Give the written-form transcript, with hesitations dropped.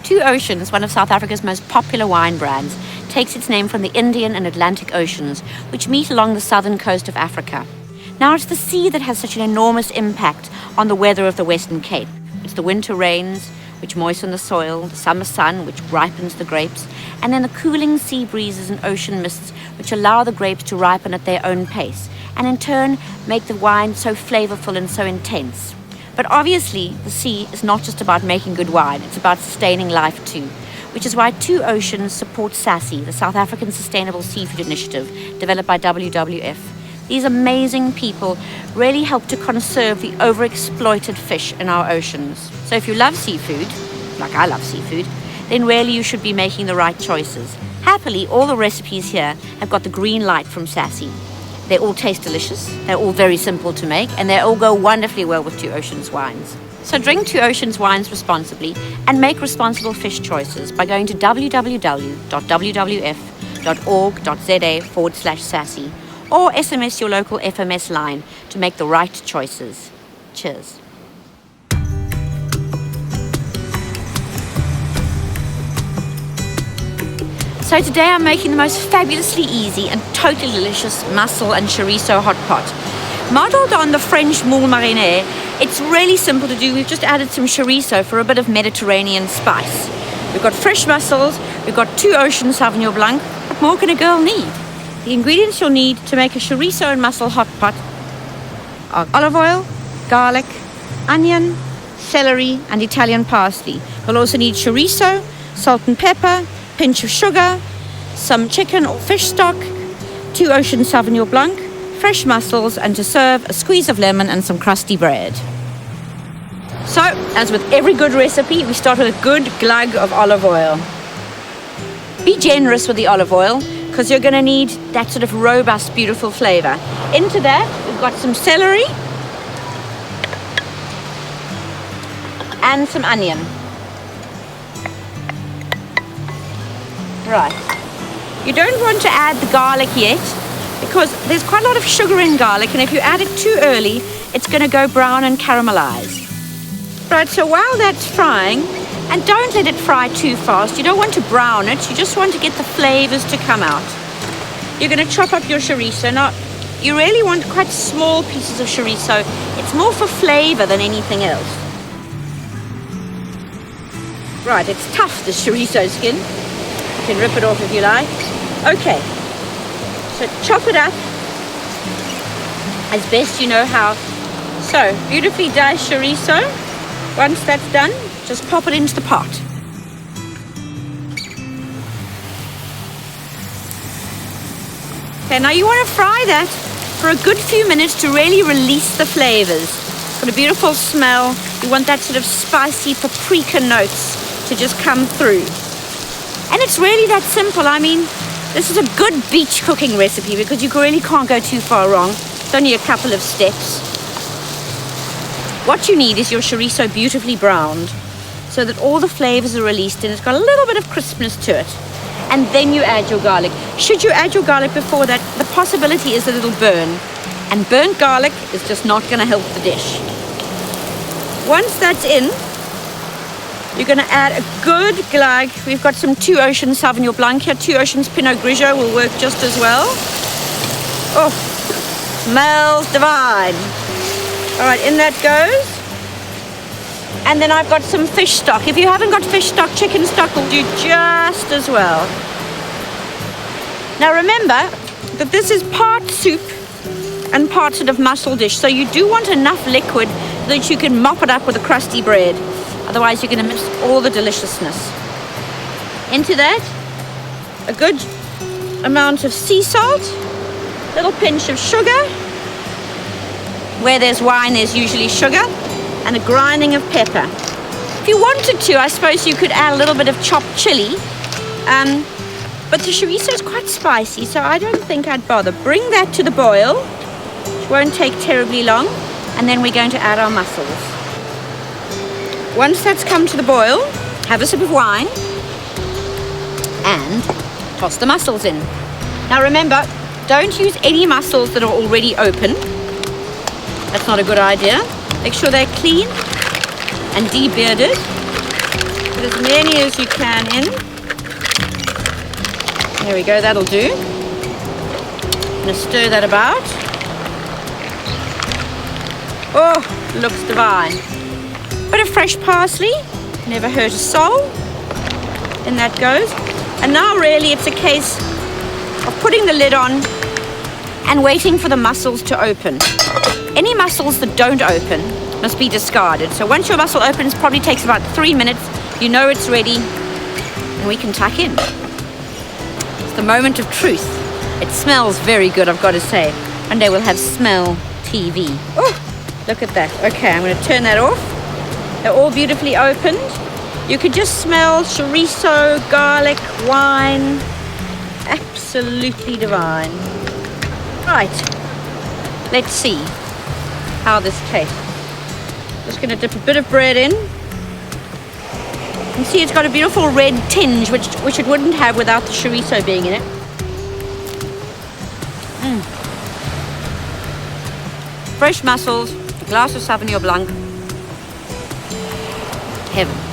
Two Oceans, one of South Africa's most popular wine brands, takes its name from the Indian and Atlantic Oceans, which meet along the southern coast of Africa. Now, it's the sea that has such an enormous impact on the weather of the Western Cape. It's the winter rains, which moisten the soil, the summer sun, which ripens the grapes, and then the cooling sea breezes and ocean mists, which allow the grapes to ripen at their own pace, and in turn make the wine so flavorful and so intense. But obviously, the sea is not just about making good wine, it's about sustaining life too, which is why Two Oceans supports SASSI, the South African Sustainable Seafood Initiative, developed by WWF. These amazing people really help to conserve the overexploited fish in our oceans. So if you love seafood, like I love seafood, then really you should be making the right choices. Happily, all the recipes here have got the green light from SASSI. They all taste delicious, they're all very simple to make, and they all go wonderfully well with Two Oceans wines. So drink Two Oceans wines responsibly and make responsible fish choices by going to www.wwf.org.za/SASSI or SMS your local FMS line to make the right choices. Cheers. So today I'm making the most fabulously easy and totally delicious mussel and chorizo hot pot. Modeled on the French moule marinière, it's really simple to do. We've just added some chorizo for a bit of Mediterranean spice. We've got fresh mussels, we've got Two Oceans Sauvignon Blanc. What more can a girl need? The ingredients you'll need to make a chorizo and mussel hot pot are olive oil, garlic, onion, celery, and Italian parsley. You'll also need chorizo, salt and pepper, pinch of sugar, some chicken or fish stock, Two Oceans Sauvignon Blanc, fresh mussels, and to serve, a squeeze of lemon and some crusty bread. So, as with every good recipe, we start with a good glug of olive oil. Be generous with the olive oil, because you're going to need that sort of robust, beautiful flavor. Into that, we've got some celery and some onion. Right. You don't want to add the garlic yet because there's quite a lot of sugar in garlic, and if you add it too early, it's going to go brown and caramelize. Right, so while that's frying, and don't let it fry too fast, you don't want to brown it, you just want to get the flavors to come out. You're going to chop up your chorizo. Now, you really want quite small pieces of chorizo. It's more for flavor than anything else. Right, it's tough, this chorizo skin. You can rip it off if you like. Okay, so chop it up as best you know how. So, beautifully diced chorizo. Once that's done, just pop it into the pot. Okay, now you want to fry that for a good few minutes to really release the flavors. It's got a beautiful smell. You want that sort of spicy paprika notes to just come through. And it's really that simple. I mean, this is a good beach cooking recipe because you really can't go too far wrong. It's only a couple of steps. What you need is your chorizo beautifully browned so that all the flavors are released and it's got a little bit of crispness to it. And then you add your garlic. Should you add your garlic before that, the possibility is that it'll burn. And burnt garlic is just not going to help the dish. Once that's in, you're going to add a good glug. We've got some Two Oceans Sauvignon Blanc here. Two Oceans Pinot Grigio will work just as well. Oh, smells divine. All right, in that goes. And then I've got some fish stock. If you haven't got fish stock, chicken stock will do just as well. Now remember that this is part soup and part sort of mussel dish. So you do want enough liquid so that you can mop it up with a crusty bread. Otherwise you're going to miss all the deliciousness. Into that, a good amount of sea salt, a little pinch of sugar. Where there's wine, there's usually sugar, and a grinding of pepper. If you wanted to, I suppose you could add a little bit of chopped chili, but the chorizo is quite spicy, so I don't think I'd bother. Bring that to the boil, which won't take terribly long, and then we're going to add our mussels. Once that's come to the boil, have a sip of wine, and toss the mussels in. Now remember, don't use any mussels that are already open. That's not a good idea. Make sure they're clean and debearded. Put as many as you can in. There we go, that'll do. I'm gonna stir that about. Oh, looks divine. Bit of fresh parsley, never hurt a soul. And that goes. And now really it's a case of putting the lid on and waiting for the mussels to open. Any mussels that don't open must be discarded. So once your mussel opens, probably takes about 3 minutes. You know it's ready, and we can tuck in. It's the moment of truth. It smells very good, I've got to say. One day we'll have smell TV. Oh, look at that. Okay, I'm going to turn that off. They're all beautifully opened. You could just smell chorizo, garlic, wine. Absolutely divine. Right, let's see how this tastes. Just going to dip a bit of bread in. You can see it's got a beautiful red tinge, which it wouldn't have without the chorizo being in it. Fresh mussels, a glass of Sauvignon Blanc. Heaven.